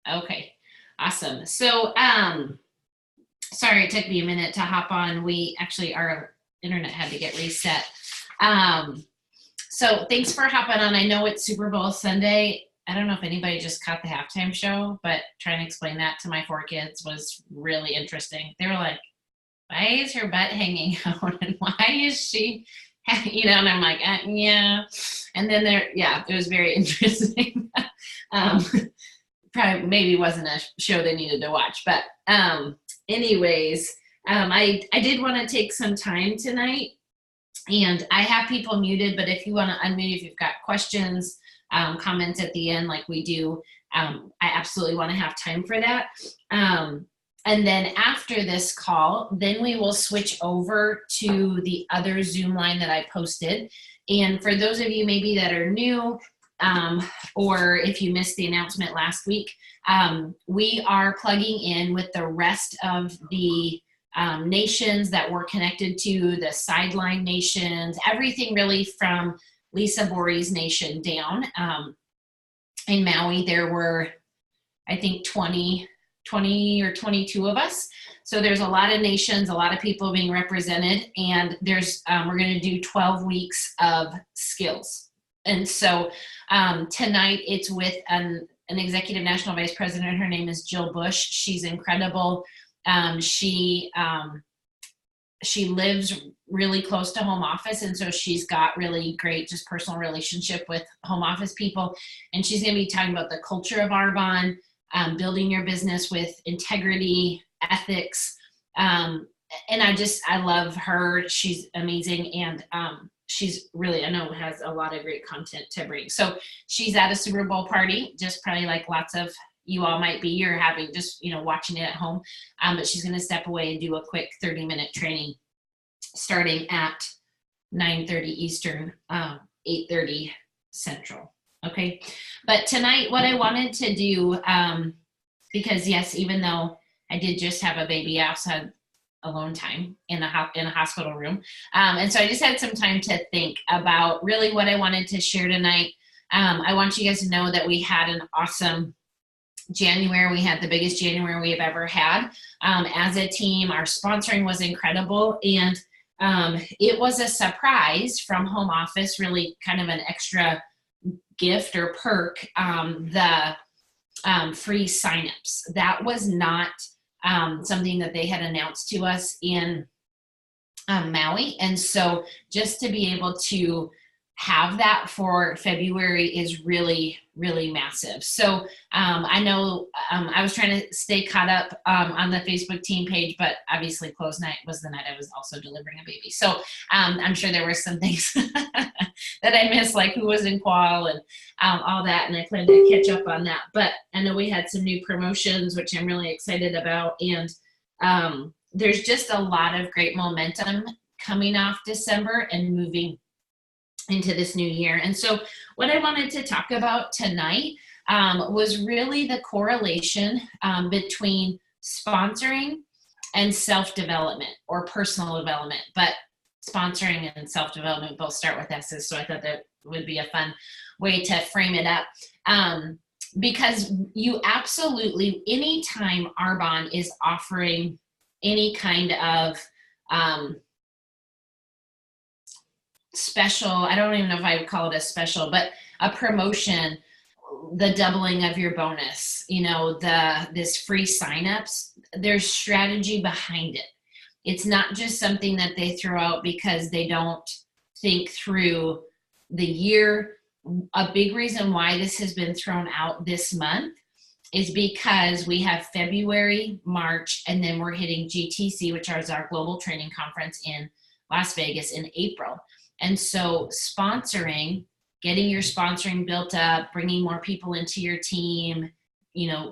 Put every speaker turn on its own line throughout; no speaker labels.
Okay, awesome. So, sorry it took me a minute to hop on. Our internet had to get reset. So thanks for hopping on. I know it's Super Bowl Sunday. I don't know if anybody just caught the halftime show, but trying to explain that to my 4 kids was really interesting. They were like, why is her butt hanging out? And why is she, and I'm like, yeah. And then it was very interesting. Probably maybe wasn't a show they needed to watch, but anyways, I did want to take some time tonight, and I have people muted, but if you want to unmute, if you've got questions, comments at the end like we do, I absolutely want to have time for that. And then after this call, then we will switch over to the other Zoom line that I posted. And for those of you maybe that are new, or if you missed the announcement last week, we are plugging in with the rest of the nations that we're connected to, the sideline nations, everything really from Lisa Bori's nation down. In Maui, there were, I think, 20 or 22 of us. So there's a lot of nations, a lot of people being represented, and we're going to do 12 weeks of skills. And so tonight it's with an executive national vice president. Her name is Jill Bush. She's incredible. She lives really close to home office, and so she's got really great just personal relationship with home office people. And she's going to be talking about the culture of Arbonne, building your business with integrity, ethics. And I love her. She's amazing. And she's really, I know, has a lot of great content to bring. So she's at a Super Bowl party, just probably like lots of you all might be, you're having just, watching it at home. But she's going to step away and do a quick 30-minute training starting at 9:30 Eastern, 8:30 Central. Okay. But tonight, what I wanted to do, because yes, even though I did just have a baby, I also had alone time in a hospital room. And so I just had some time to think about really what I wanted to share tonight. I want you guys to know that we had an awesome January. We had the biggest January we've ever had as a team. Our sponsoring was incredible, and it was a surprise from home office, really kind of an extra gift or perk, the free signups. That was not something that they had announced to us in Maui. And so just to be able to have that for February is really, really massive. So I know I was trying to stay caught up on the Facebook team page, but obviously close night was the night I was also delivering a baby. So I'm sure there were some things that I missed, like who was in qual and all that, and I plan to catch up on that. But I know we had some new promotions, which I'm really excited about, and there's just a lot of great momentum coming off December and moving into this new year. And so what I wanted to talk about tonight was really the correlation between sponsoring and self-development or personal development. But sponsoring and self-development both start with S's, so I thought that would be a fun way to frame it up. Because you absolutely, anytime Arbonne is offering any kind of special, I don't even know if I would call it a special, but a promotion, the doubling of your bonus, this free signups, there's strategy behind it. It's not just something that they throw out because they don't think through the year. A big reason why this has been thrown out this month is because we have February, March, and then we're hitting GTC, which is our global training conference in Las Vegas in April. And so sponsoring, getting your sponsoring built up, bringing more people into your team,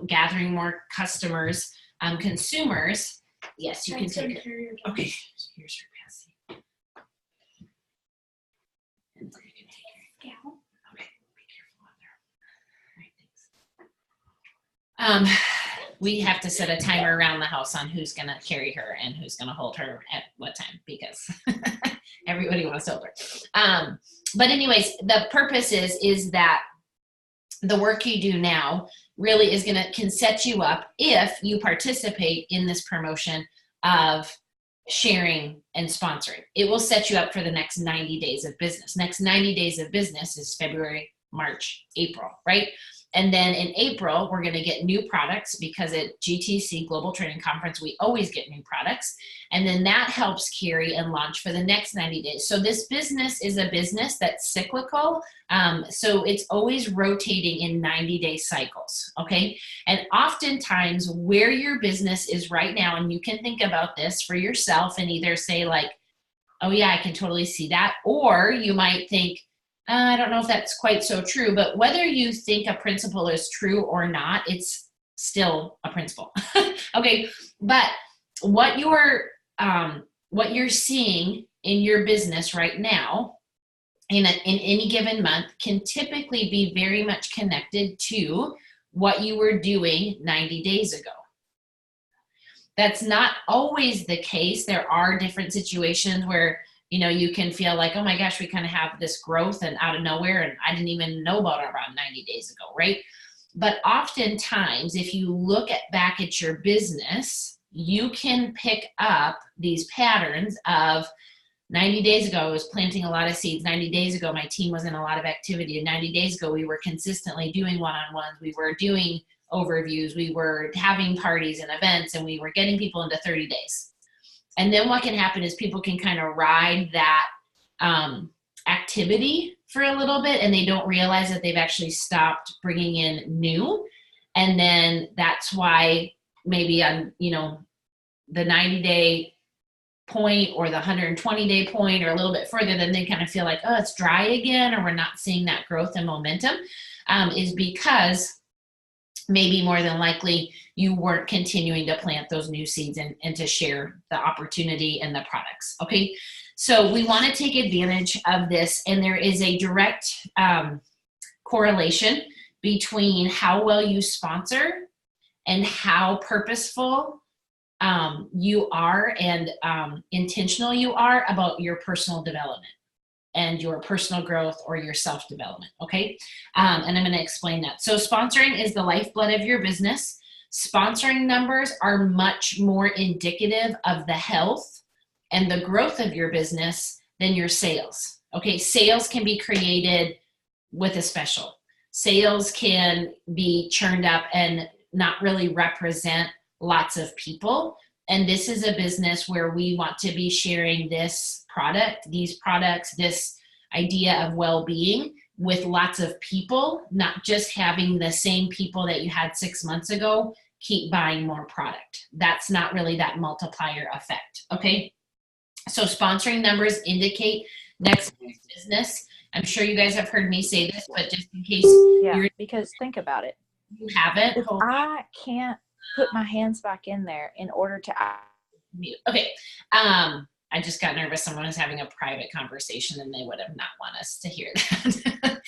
gathering more customers, consumers. Yes, you can take it. Okay, here's your Patsy. And so you can take your scalpel. Okay, be careful out there. All right, thanks. We have to set a timer around the house on who's going to carry her and who's going to hold her at what time, because everybody wants to hold her. But anyways, the purpose is that the work you do now, really can set you up if you participate in this promotion of sharing and sponsoring. It will set you up for the next 90 days of business. Next 90 days of business is February, March, April, right? And then in April, we're going to get new products because at GTC, Global Training Conference, we always get new products. And then that helps carry and launch for the next 90 days. So this business is a business that's cyclical. So it's always rotating in 90-day cycles, okay? And oftentimes where your business is right now, and you can think about this for yourself and either say like, oh yeah, I can totally see that. Or you might think, I don't know if that's quite so true, but whether you think a principle is true or not, it's still a principle. Okay, but what you're seeing in your business right now in any given month can typically be very much connected to what you were doing 90 days ago. That's not always the case. There are different situations where you can feel like, oh my gosh, we kind of have this growth and out of nowhere, and I didn't even know about it around 90 days ago, right? But oftentimes, if you look back at your business, you can pick up these patterns of 90 days ago, I was planting a lot of seeds. 90 days ago, my team was in a lot of activity. And 90 days ago, we were consistently doing one-on-ones. We were doing overviews. We were having parties and events, and we were getting people into 30 days. And then what can happen is people can kind of ride that activity for a little bit, and they don't realize that they've actually stopped bringing in new. And then that's why maybe on, the 90-day point or the 120-day point or a little bit further, then they kind of feel like, oh, it's dry again, or we're not seeing that growth and momentum, is because maybe more than likely you weren't continuing to plant those new seeds and to share the opportunity and the products, okay? So we want to take advantage of this, and there is a direct correlation between how well you sponsor and how purposeful you are and intentional you are about your personal development and your personal growth or your self-development, okay? And I'm gonna explain that. So sponsoring is the lifeblood of your business. Sponsoring numbers are much more indicative of the health and the growth of your business than your sales, okay? Sales can be created with a special. Sales can be churned up and not really represent lots of people. And this is a business where we want to be sharing this product, these products, this idea of well-being with lots of people, not just having the same people that you had 6 months ago keep buying more product. That's not really that multiplier effect, okay? So sponsoring numbers indicate next year's business. I'm sure you guys have heard me say this, but just in case
because think about it.
You haven't.
If I can't put my hands back in there in order to
mute. Okay. I just got nervous. Someone was having a private conversation and they would have not want us to hear that.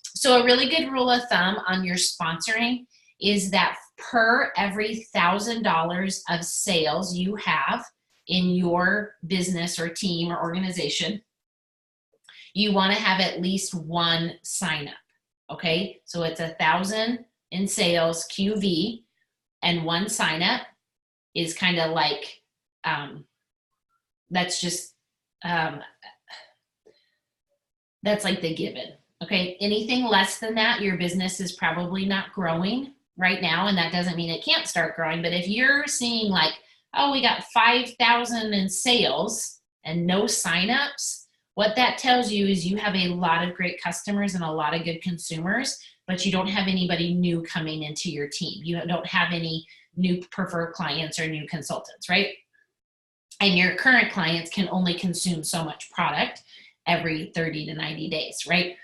So a really good rule of thumb on your sponsoring is that per every $1,000 of sales you have in your business or team or organization, you want to have at least one sign up. Okay. So it's 1,000 in sales QV, and one sign up is kind of like, that's just, that's like the given, okay? Anything less than that, your business is probably not growing right now, and that doesn't mean it can't start growing, but if you're seeing like, oh, we got 5,000 in sales and no signups, what that tells you is you have a lot of great customers and a lot of good consumers, but you don't have anybody new coming into your team. You don't have any new preferred clients or new consultants, right? And your current clients can only consume so much product every 30 to 90 days, right?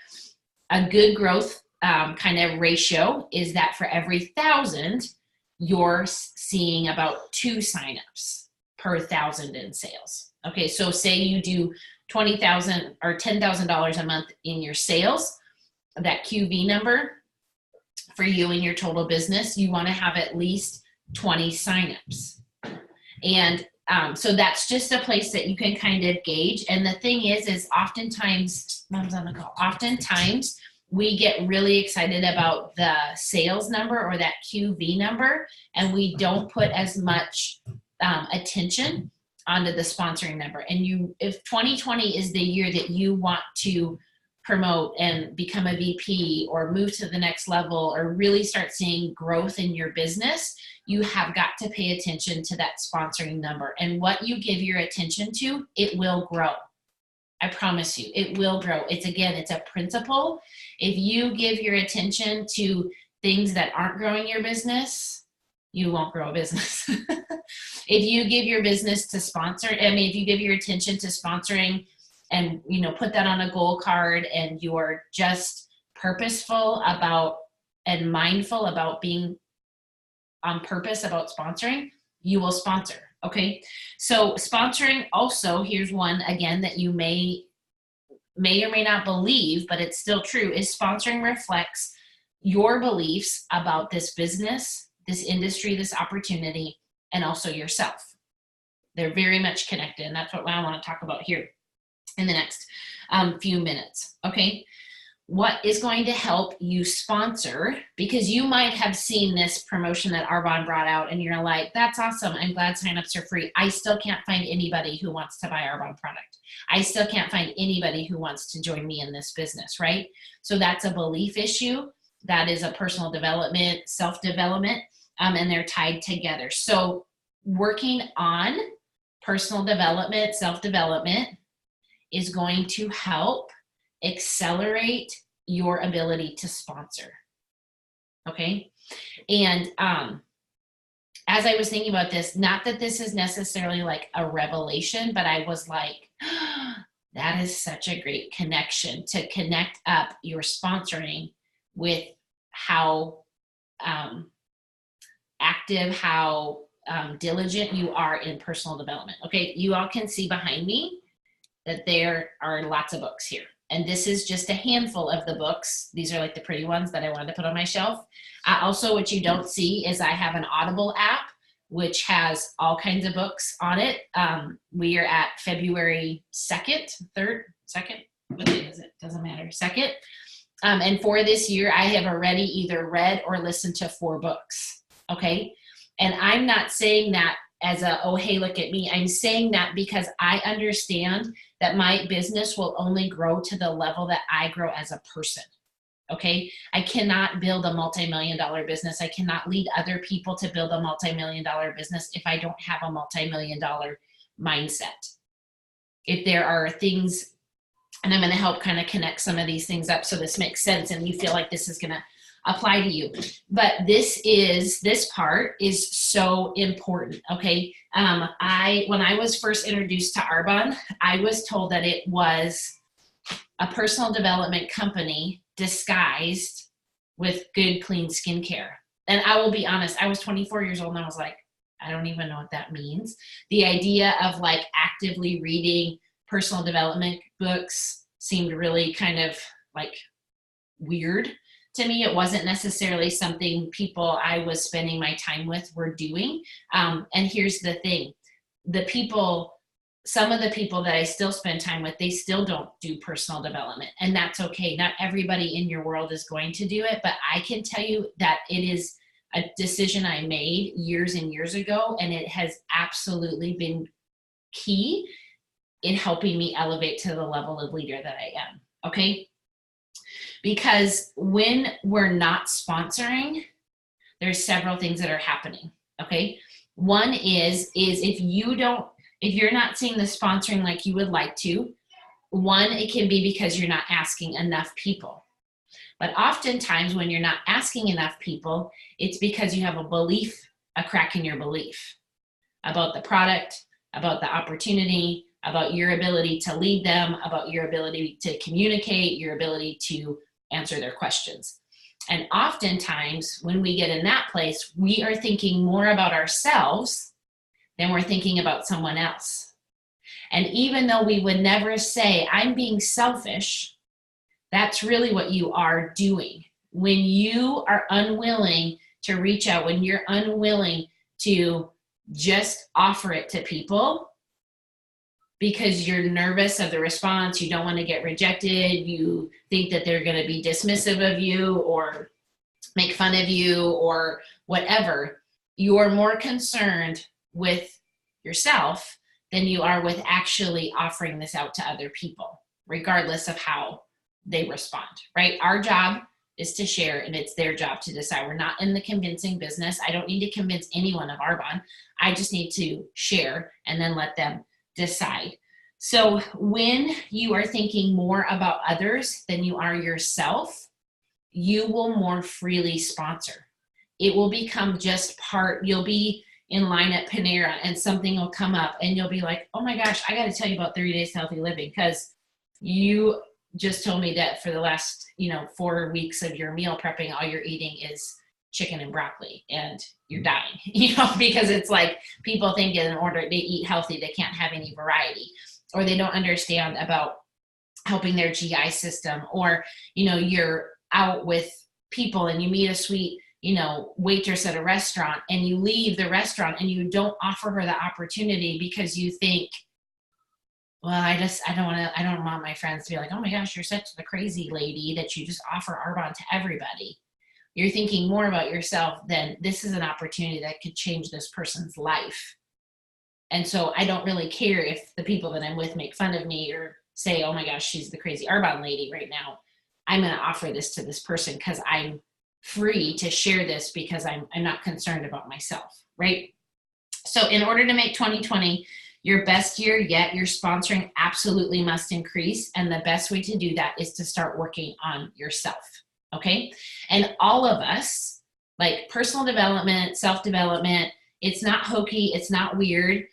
A good growth kind of ratio is that for every 1,000, you're seeing about 2 signups per 1,000 in sales. Okay, so say you do $20,000 or $10,000 a month in your sales, that QV number for you and your total business, you want to have at least 20 signups. And so that's just a place that you can kind of gauge. And the thing is oftentimes, Mom's on the call, oftentimes we get really excited about the sales number or that QV number, and we don't put as much attention onto the sponsoring number. And if 2020 is the year that you want to promote and become a VP or move to the next level or really start seeing growth in your business, you have got to pay attention to that sponsoring number. And what you give your attention to, it will grow. I promise you, it will grow. It's a principle. If you give your attention to things that aren't growing your business, you won't grow a business. If you give your business to if you give your attention to sponsoring and, put that on a goal card, and you're just purposeful about and mindful about being on purpose about sponsoring, you will sponsor. Okay. So sponsoring also, here's one again that you may or may not believe, but it's still true, is sponsoring reflects your beliefs about this business, this industry, this opportunity, and also yourself. They're very much connected. And that's what I want to talk about here in the next few minutes. Okay. What is going to help you sponsor? Because you might have seen this promotion that Arbonne brought out and you're like, that's awesome. I'm glad signups are free. I still can't find anybody who wants to buy Arbonne product. I still can't find anybody who wants to join me in this business, right? So that's a belief issue. That is a personal development, self-development, and they're tied together. So working on personal development, self-development is going to help accelerate your ability to sponsor. Okay. And as I was thinking about this, not that this is necessarily like a revelation, but I was like, that is such a great connection to connect up your sponsoring with how active, how diligent you are in personal development. Okay. You all can see behind me that there are lots of books here. And this is just a handful of the books. These are like the pretty ones that I wanted to put on my shelf. Also, what you don't see is I have an Audible app, which has all kinds of books on it. We are at February 2nd, 3rd, 2nd, what day is it? Doesn't matter, 2nd. And for this year, I have already either read or listened to 4 books, okay? And I'm not saying that as oh, hey, look at me. I'm saying that because I understand that my business will only grow to the level that I grow as a person. Okay. I cannot build a multi-million-dollar business. I cannot lead other people to build a multi-million-dollar business if I don't have a multi-million-dollar mindset. If there are things, and I'm going to help kind of connect some of these things up so this makes sense and you feel like this is going to apply to you. But this part is so important. Okay. When I was first introduced to Arbonne, I was told that it was a personal development company disguised with good, clean skincare. And I will be honest, I was 24 years old and I was like, I don't even know what that means. The idea of like actively reading personal development books seemed really kind of like weird to me. It wasn't necessarily something people I was spending my time with were doing. And here's the thing, some of the people that I still spend time with, they still don't do personal development, and that's okay. Not everybody in your world is going to do it, but I can tell you that it is a decision I made years and years ago, and it has absolutely been key in helping me elevate to the level of leader that I am. Okay. Because when we're not sponsoring, there's several things that are happening. Okay. One is if you're not seeing the sponsoring like you would like to, one, it can be because you're not asking enough people. But oftentimes when you're not asking enough people, it's because you have a crack in your belief about the product, about the opportunity, about your ability to lead them, about your ability to communicate, your ability to answer their questions. And oftentimes when we get in that place, we are thinking more about ourselves than we're thinking about someone else. And even though we would never say, I'm being selfish, that's really what you are doing. When you are unwilling to reach out, when you're unwilling to just offer it to people, because you're nervous of the response. You don't want to get rejected. You think that they're going to be dismissive of you or make fun of you or whatever. You are more concerned with yourself than you are with actually offering this out to other people, regardless of how they respond, right? Our job is to share, and it's their job to decide. We're not in the convincing business. I don't need to convince anyone of Arbonne. I just need to share and then let them decide. So when you are thinking more about others than you are yourself, you will more freely sponsor. It will become just part. You'll be in line at Panera and something will come up and you'll be like, oh my gosh, I got to tell you about 30 Days Healthy Living, because you just told me that for the last 4 weeks of your meal prepping, all you're eating is chicken and broccoli and you're dying, because it's like people think in order to eat healthy, they can't have any variety, or they don't understand about helping their GI system, or, you're out with people and you meet a sweet, waitress at a restaurant and you leave the restaurant and you don't offer her the opportunity because you think, well, I don't want my friends to be like, oh my gosh, you're such the crazy lady that you just offer Arbonne to everybody. You're thinking more about yourself than this is an opportunity that could change this person's life. And so I don't really care if the people that I'm with make fun of me or say, oh my gosh, she's the crazy Arbonne lady right now. I'm going to offer this to this person because I'm free to share this because I'm not concerned about myself, right? So in order to make 2020 your best year yet, your sponsoring absolutely must increase. And the best way to do that is to start working on yourself, okay? And all of us, like personal development, self-development, it's not hokey, it's not weird.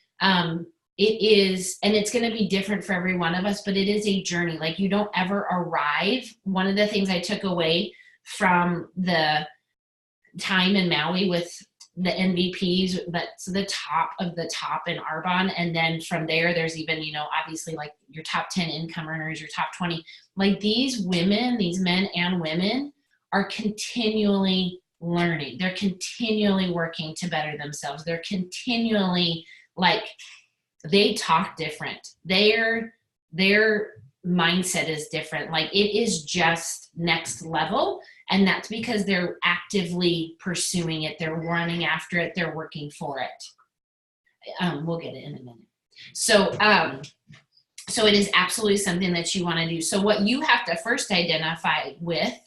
It is, and it's going to be different for every one of us, but it is a journey. Like you don't ever arrive. One of the things I took away from the time in Maui with the MVPs, that's the top of the top in Arbonne. And then from there, there's even, obviously like your top 10 income earners, your top 20, like these women, these men and women are continually learning. They're continually working to better themselves. They're continually they talk different. Their mindset is different. Like it is just next level. And that's because they're actively pursuing it. They're running after it. They're working for it. We'll get it in a minute. So it is absolutely something that you want to do. So what you have to first identify with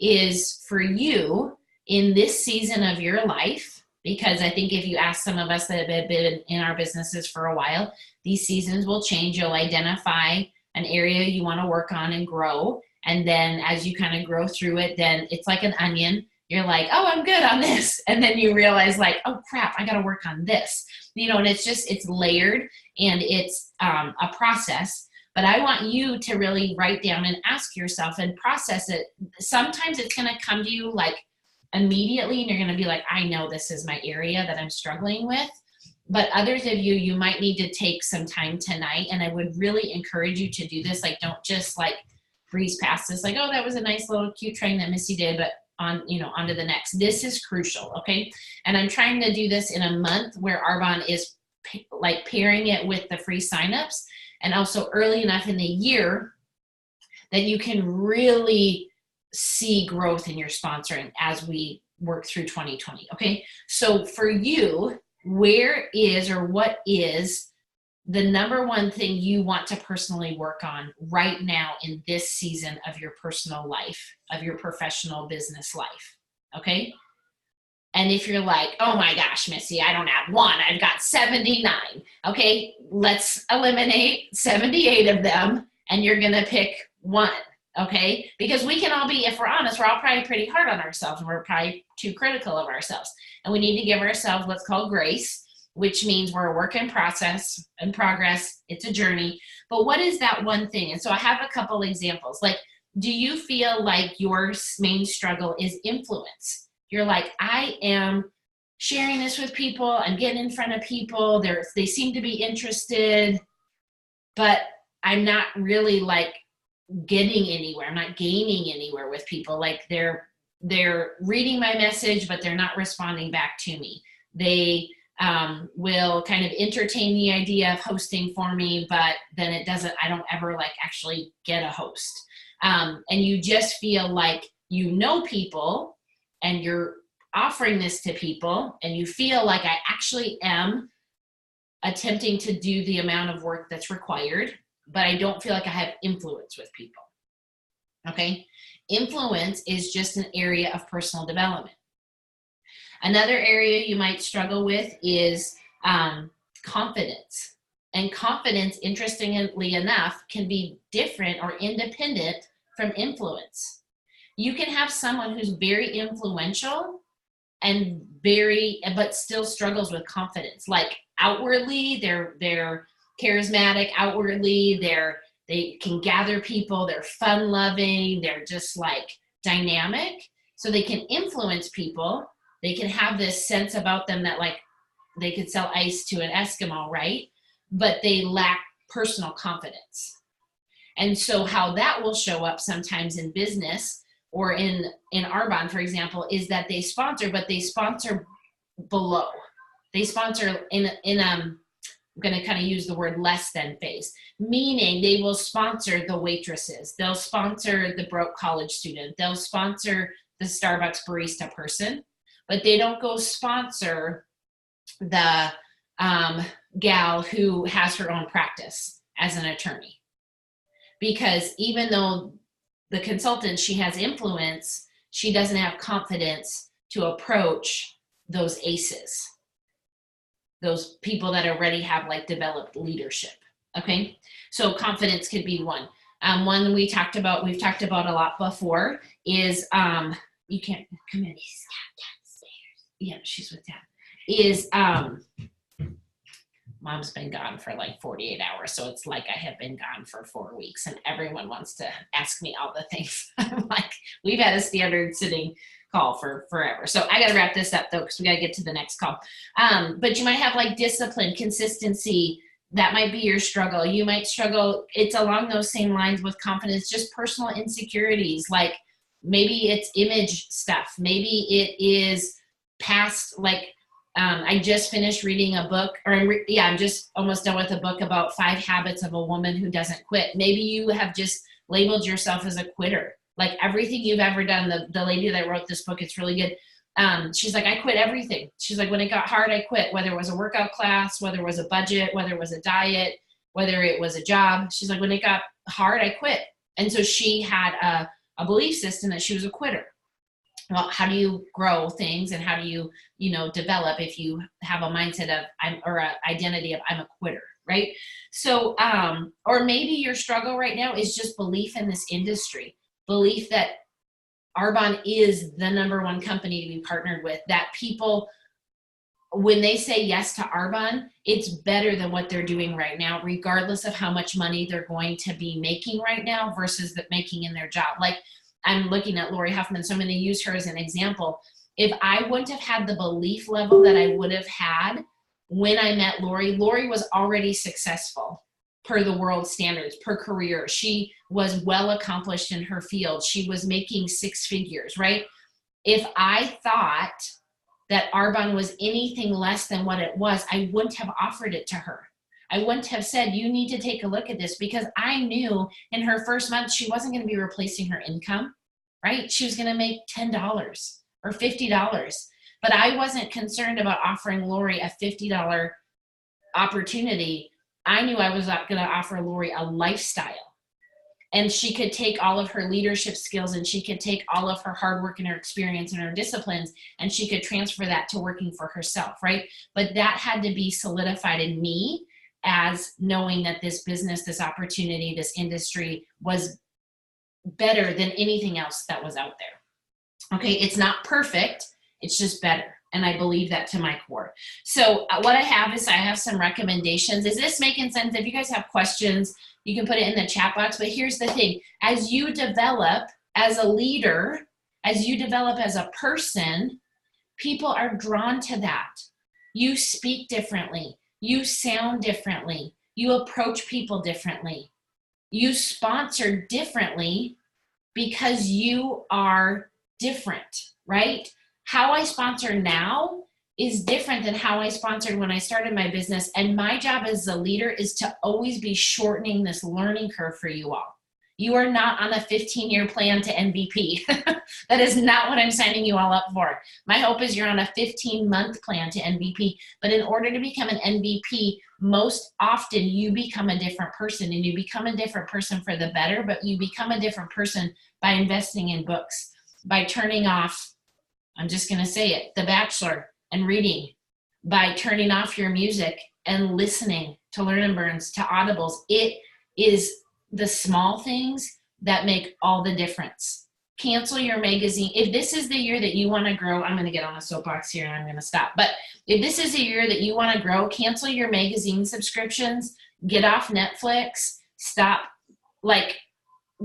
is for you in this season of your life, because I think if you ask some of us that have been in our businesses for a while, these seasons will change. You'll identify an area you want to work on and grow. And then as you kind of grow through it, then it's like an onion. You're like, oh, I'm good on this. And then you realize like, oh crap, I got to work on this. And it's layered and it's a process. But I want you to really write down and ask yourself and process it. Sometimes it's going to come to you like immediately and you're going to be like, I know this is my area that I'm struggling with. But others of you might need to take some time tonight. And I would really encourage you to do this. Like, don't just like breeze past this. Like, oh, that was a nice little cute train that Missy did, but on to the next. This is crucial. Okay. And I'm trying to do this in a month where Arbonne is like pairing it with the free signups and also early enough in the year that you can really see growth in your sponsoring as we work through 2020. Okay. So for you, where is or what is the number one thing you want to personally work on right now in this season of your personal life, of your professional business life? Okay. And if you're like, oh my gosh, Missy, I don't have one, I've got 79. Okay. Let's eliminate 78 of them and you're going to pick one. Okay. Because we can all be, if we're honest, we're all probably pretty hard on ourselves and we're probably too critical of ourselves. And we need to give ourselves what's called grace, which means we're a work in progress. It's a journey. But what is that one thing? And so I have a couple examples. Like, do you feel like your main struggle is influence? You're like, I am sharing this with people. I'm getting in front of people. They seem to be interested, but I'm not really like getting anywhere. I'm not gaining anywhere with people. Like they're reading my message, but they're not responding back to me. They will kind of entertain the idea of hosting for me, but then I don't ever like actually get a host. And you just feel like you know people and you're offering this to people and you feel like I actually am attempting to do the amount of work that's required, but I don't feel like I have influence with people. Okay? Influence is just an area of personal development. Another area you might struggle with is confidence. And confidence, interestingly enough, can be different or independent from influence. You can have someone who's very influential and but still struggles with confidence. Like outwardly, they're charismatic. Outwardly, they can gather people. They're fun-loving. They're just like dynamic. So they can influence people. They can have this sense about them that like they could sell ice to an Eskimo, right? But they lack personal confidence. And so how that will show up sometimes in business or in Arbonne, for example, is that they sponsor, but they sponsor below. They sponsor in I'm going to kind of use the word less than phase, meaning they will sponsor the waitresses. They'll sponsor the broke college student. They'll sponsor the Starbucks barista person, but they don't go sponsor the gal who has her own practice as an attorney. Because even though the consultant, she has influence, she doesn't have confidence to approach those ACEs, those people that already have like developed leadership. Okay, so confidence could be one. One we've talked about a lot before is you can't come in. Yeah, she's with Dad. Is Mom's been gone for like 48 hours, so it's like I have been gone for 4 weeks, and everyone wants to ask me all the things. I'm like, we've had a standard sitting call for forever. So I got to wrap this up though, because we got to get to the next call. But you might have like discipline, consistency. That might be your struggle. You might struggle. It's along those same lines with confidence, just personal insecurities. Like maybe it's image stuff. Maybe it is past, like, I just finished reading a book, or I'm just almost done with a book about 5 habits of a woman who doesn't quit. Maybe you have just labeled yourself as a quitter. Like everything you've ever done, the lady that wrote this book, it's really good. She's like, I quit everything. She's like, when it got hard, I quit, whether it was a workout class, whether it was a budget, whether it was a diet, whether it was a job. She's like, when it got hard, I quit. And so she had a belief system that she was a quitter. Well, how do you grow things, and how do you develop if you have a mindset of an identity of I'm a quitter, right? So, or maybe your struggle right now is just belief in this industry, belief that Arbonne is the #1 company to be partnered with, that people, when they say yes to Arbonne, it's better than what they're doing right now, regardless of how much money they're going to be making right now versus making in their job. Like, I'm looking at Lori Huffman, so I'm going to use her as an example. If I wouldn't have had the belief level that I would have had when I met Lori was already successful per the world standards, per career. She was well accomplished in her field. She was making 6 figures, right? If I thought that Arbonne was anything less than what it was, I wouldn't have offered it to her. I wouldn't have said, you need to take a look at this, because I knew in her first month, she wasn't going to be replacing her income, right? She was going to make $10 or $50. But I wasn't concerned about offering Lori a $50 opportunity. I knew I was going to offer Lori a lifestyle. And she could take all of her leadership skills, and she could take all of her hard work and her experience and her disciplines, and she could transfer that to working for herself, right? But that had to be solidified in me as knowing that this business, this opportunity, this industry was better than anything else that was out there. Okay, it's not perfect, it's just better. And I believe that to my core. So what I have some recommendations. Is this making sense? If you guys have questions, you can put it in the chat box. But here's the thing. As you develop as a leader, as you develop as a person, people are drawn to that. You speak differently. You sound differently. You approach people differently. You sponsor differently because you are different, right? How I sponsor now is different than how I sponsored when I started my business. And my job as a leader is to always be shortening this learning curve for you all. You are not on a 15-year plan to MVP. That is not what I'm signing you all up for. My hope is you're on a 15-month plan to MVP. But in order to become an MVP, most often you become a different person, and you become a different person for the better, but you become a different person by investing in books, by turning off, I'm just going to say it, The Bachelor and reading, by turning off your music and listening to Learn and Burns, to Audibles. It is the small things that make all the difference. Cancel your magazine. If this is the year that you want to grow, I'm going to get on a soapbox here and I'm going to stop. But if this is the year that you want to grow, cancel your magazine subscriptions, get off Netflix, stop like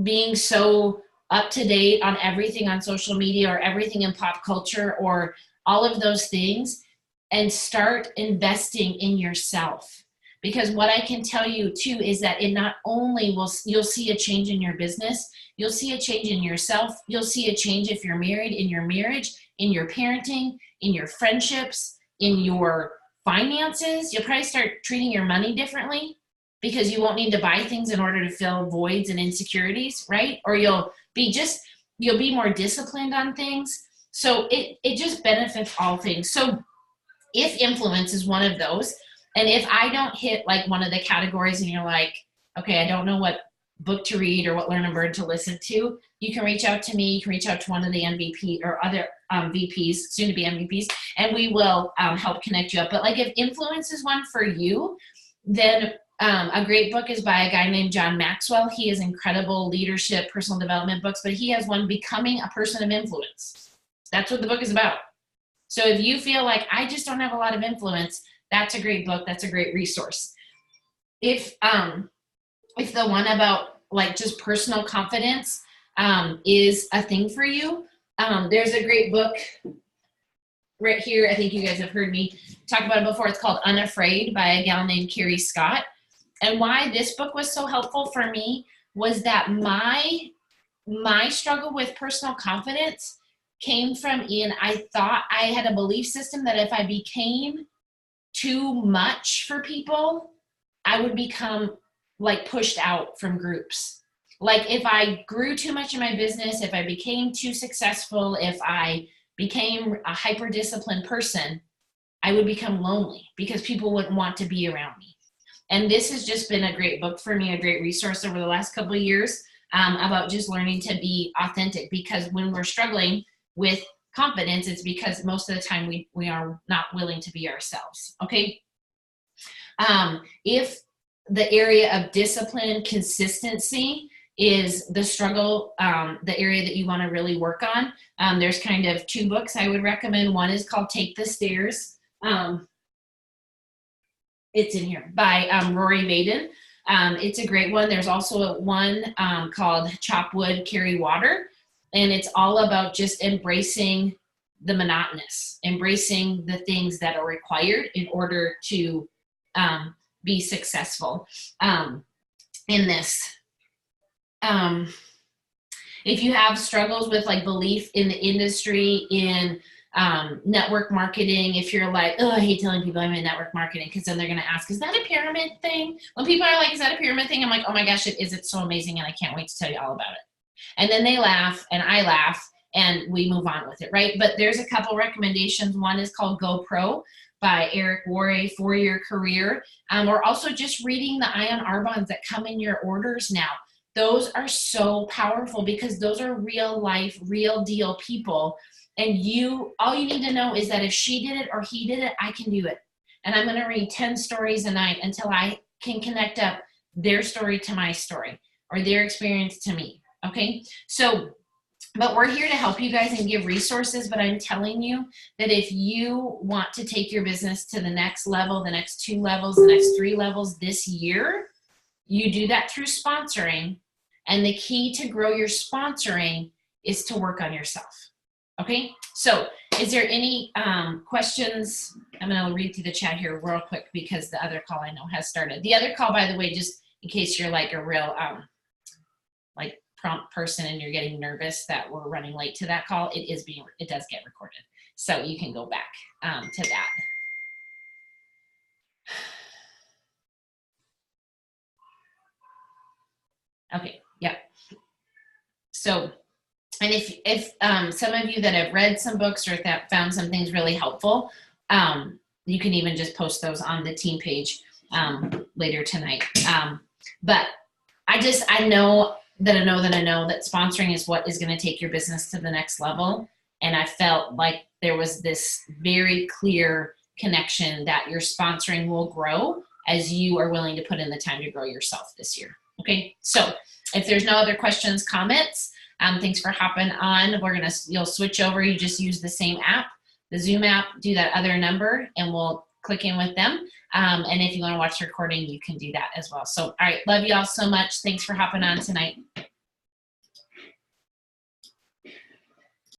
being so up to date on everything on social media or everything in pop culture or all of those things, and start investing in yourself. Because what I can tell you too is that it not only you'll see a change in your business, you'll see a change in yourself, you'll see a change if you're married, in your marriage, in your parenting, in your friendships, in your finances. You'll probably start treating your money differently because you won't need to buy things in order to fill voids and insecurities, right? Or you'll be more disciplined on things. So it just benefits all things. So if influence is one of those, and if I don't hit like one of the categories and you're like, okay, I don't know what book to read or what Learn and Burn to listen to, you can reach out to me. You can reach out to one of the MVP or other VPs, soon to be MVPs, and we will help connect you up. But like if influence is one for you, then a great book is by a guy named John Maxwell. He has incredible leadership, personal development books, but he has one, Becoming a Person of Influence. That's what the book is about. So if you feel like I just don't have a lot of influence, that's a great book. That's a great resource. If the one about like just personal confidence is a thing for you, there's a great book right here. I think you guys have heard me talk about it before. It's called Unafraid by a gal named Carrie Scott. And why this book was so helpful for me was that my struggle with personal confidence came from I thought I had a belief system that if I became too much for people, I would become like pushed out from groups. Like if I grew too much in my business, if I became too successful, if I became a hyper disciplined person, I would become lonely because people wouldn't want to be around me. And this has just been a great book for me, a great resource over the last couple of years about just learning to be authentic, because when we're struggling with confidence, it's because most of the time we are not willing to be ourselves. Okay. If the area of discipline, consistency is the struggle, the area that you want to really work on, there's kind of two books I would recommend. One is called Take the Stairs. It's in here by Rory Vaden. It's a great one. There's also one called Chop Wood, Carry Water. And it's all about just embracing the monotonous, embracing the things that are required in order to be successful in this. If you have struggles with like belief in the industry, in network marketing, if you're like, oh, I hate telling people I'm in network marketing because then they're going to ask, is that a pyramid thing? When people are like, is that a pyramid thing? I'm like, oh my gosh, it is. It's so amazing. And I can't wait to tell you all about it. And then they laugh and I laugh and we move on with it, right? But there's a couple recommendations. One is called Go Pro by Eric Worre, 4-Year Career. Or also just reading the Ion Arbons that come in your orders now. Those are so powerful because those are real life, real deal people. And all you need to know is that if she did it or he did it, I can do it. And I'm going to read 10 stories a night until I can connect up their story to my story or their experience to me. Okay, so, but we're here to help you guys and give resources, but I'm telling you that if you want to take your business to the next level, the next 2 levels, the next 3 levels this year, you do that through sponsoring. And the key to grow your sponsoring is to work on yourself. Okay, so is there any questions? I'm going to read through the chat here real quick because the other call I know has started. The other call, by the way, just in case you're like a real prompt person and you're getting nervous that we're running late to that call, it does get recorded. So you can go back to that. Okay, yep. So, and if some of you that have read some books or that found some things really helpful, you can even just post those on the team page later tonight. But I know that sponsoring is what is going to take your business to the next level. And I felt like there was this very clear connection that your sponsoring will grow as you are willing to put in the time to grow yourself this year. Okay, so if there's no other questions, comments, thanks for hopping on. You'll switch over. You just use the same app, the Zoom app, do that other number, and we'll click in with them. And if you want to watch the recording, you can do that as well. So, all right, love you all so much. Thanks for hopping on tonight.